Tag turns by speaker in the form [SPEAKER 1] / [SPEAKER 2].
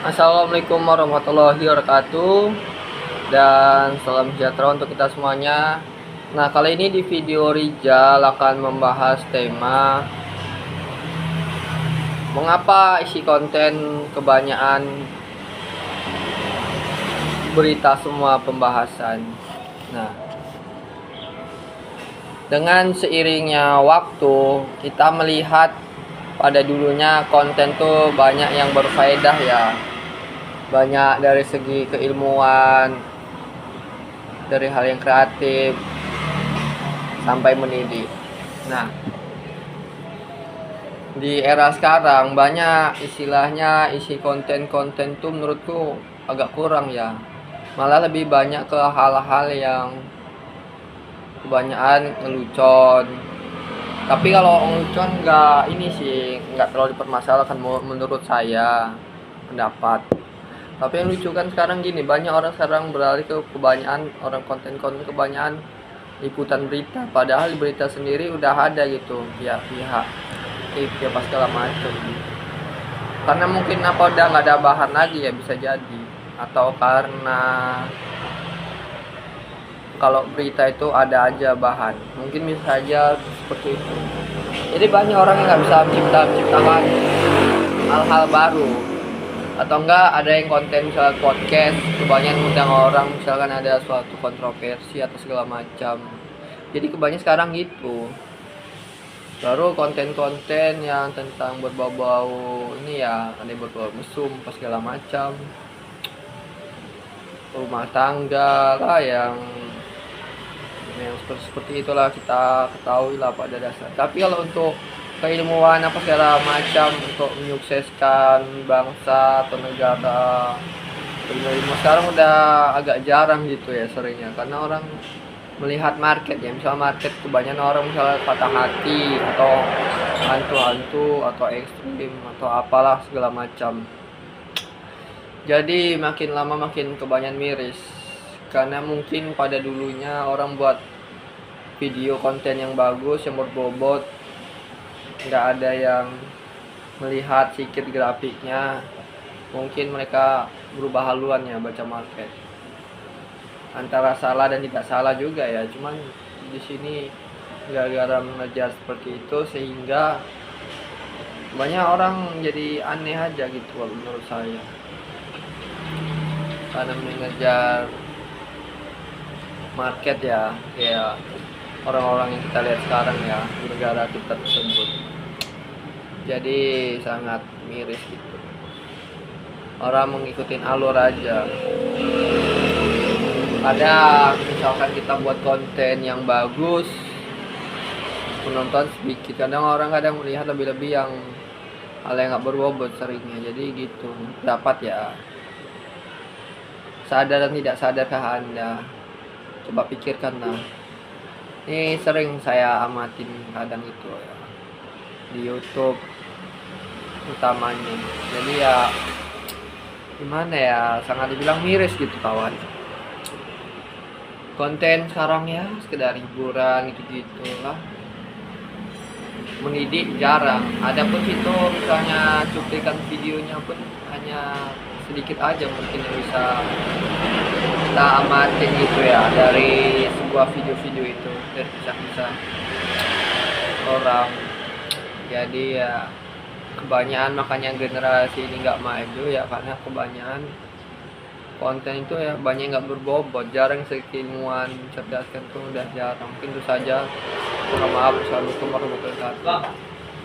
[SPEAKER 1] Assalamualaikum warahmatullahi wabarakatuh, dan salam sejahtera untuk kita semuanya. Nah, kali ini di video Rijal akan membahas tema mengapa isi konten kebanyakan berita semua pembahasan. Nah, dengan seiringnya waktu kita melihat pada dulunya konten tuh banyak yang berfaedah ya, banyak dari segi keilmuan, dari hal yang kreatif sampai mendidik. Nah, di era sekarang banyak istilahnya isi konten-konten tuh menurutku agak kurang ya, malah lebih banyak ke hal-hal yang kebanyakan ngelucon. Tapi kalau ngelucon nggak terlalu dipermasalahkan menurut saya pendapat. Tapi yang lucu kan sekarang gini, banyak orang sekarang beralih ke kebanyakan orang konten-konten kebanyakan liputan berita, padahal berita sendiri udah ada gitu pihak-pihak TV apa segala macam. Karena mungkin udah nggak ada bahan lagi ya, bisa jadi, atau karena kalau berita itu ada aja bahan, mungkin bisa saja seperti itu. Jadi banyak orang yang nggak bisa menciptakan hal-hal baru, atau enggak ada yang konten misalnya podcast kebanyakan undang orang, misalkan ada suatu kontroversi atau segala macam. Jadi kebanyakan sekarang gitu. Baru konten-konten yang tentang berbau-bau ini ya, ada yang berbau mesum apa segala macam, rumah tangga lah, yang seperti itulah, kita ketahui lah pada dasar. Tapi kalau untuk keilmuan apa segala macam untuk menyukseskan bangsa atau negara, ilmu sekarang udah agak jarang gitu ya seringnya, karena orang melihat market ya. Misal market kebanyakan orang misalnya patah hati atau hantu-hantu atau ekstrim atau apalah segala macam. Jadi makin lama makin kebanyakan miris, karena mungkin pada dulunya orang buat video konten yang bagus, yang berbobot, nggak ada yang melihat sikit grafiknya, mungkin mereka berubah haluan ya baca market. Antara salah dan tidak salah juga ya, cuman di sini gara-gara mengejar seperti itu sehingga banyak orang jadi aneh aja gitu menurut saya, karena mengejar market ya, kayak orang-orang yang kita lihat sekarang ya, negara kita tersebut. Jadi sangat miris gitu, orang mengikutin alur aja. Ada misalkan kita buat konten yang bagus, penonton sedikit, kadang orang melihat lebih-lebih yang hal yang nggak berbobot seringnya. Jadi gitu, dapat ya. Sadar dan tidak sadarkah Anda? Coba pikirkanlah. Ini sering saya amatin kadang itu ya, di YouTube utamanya. Jadi ya gimana ya, sangat dibilang miris gitu kawan. Konten sekarang ya sekedar hiburan gitu-gitu lah, mendidik jarang. Adapun itu misalnya cuplikan videonya pun hanya sedikit aja mungkin yang bisa kita amatin gitu ya, dari sebuah video-video itu, dari kisah-kisah orang. Jadi ya kebanyakan, makanya generasi ini nggak maju ya, karena kebanyakan konten itu ya banyak nggak berbobot, jarang keilmuan cerdaskan tuh udah jarang. Mungkin itu saja. Mohon maaf. Assalamualaikum warahmatullahi wabarakatuh.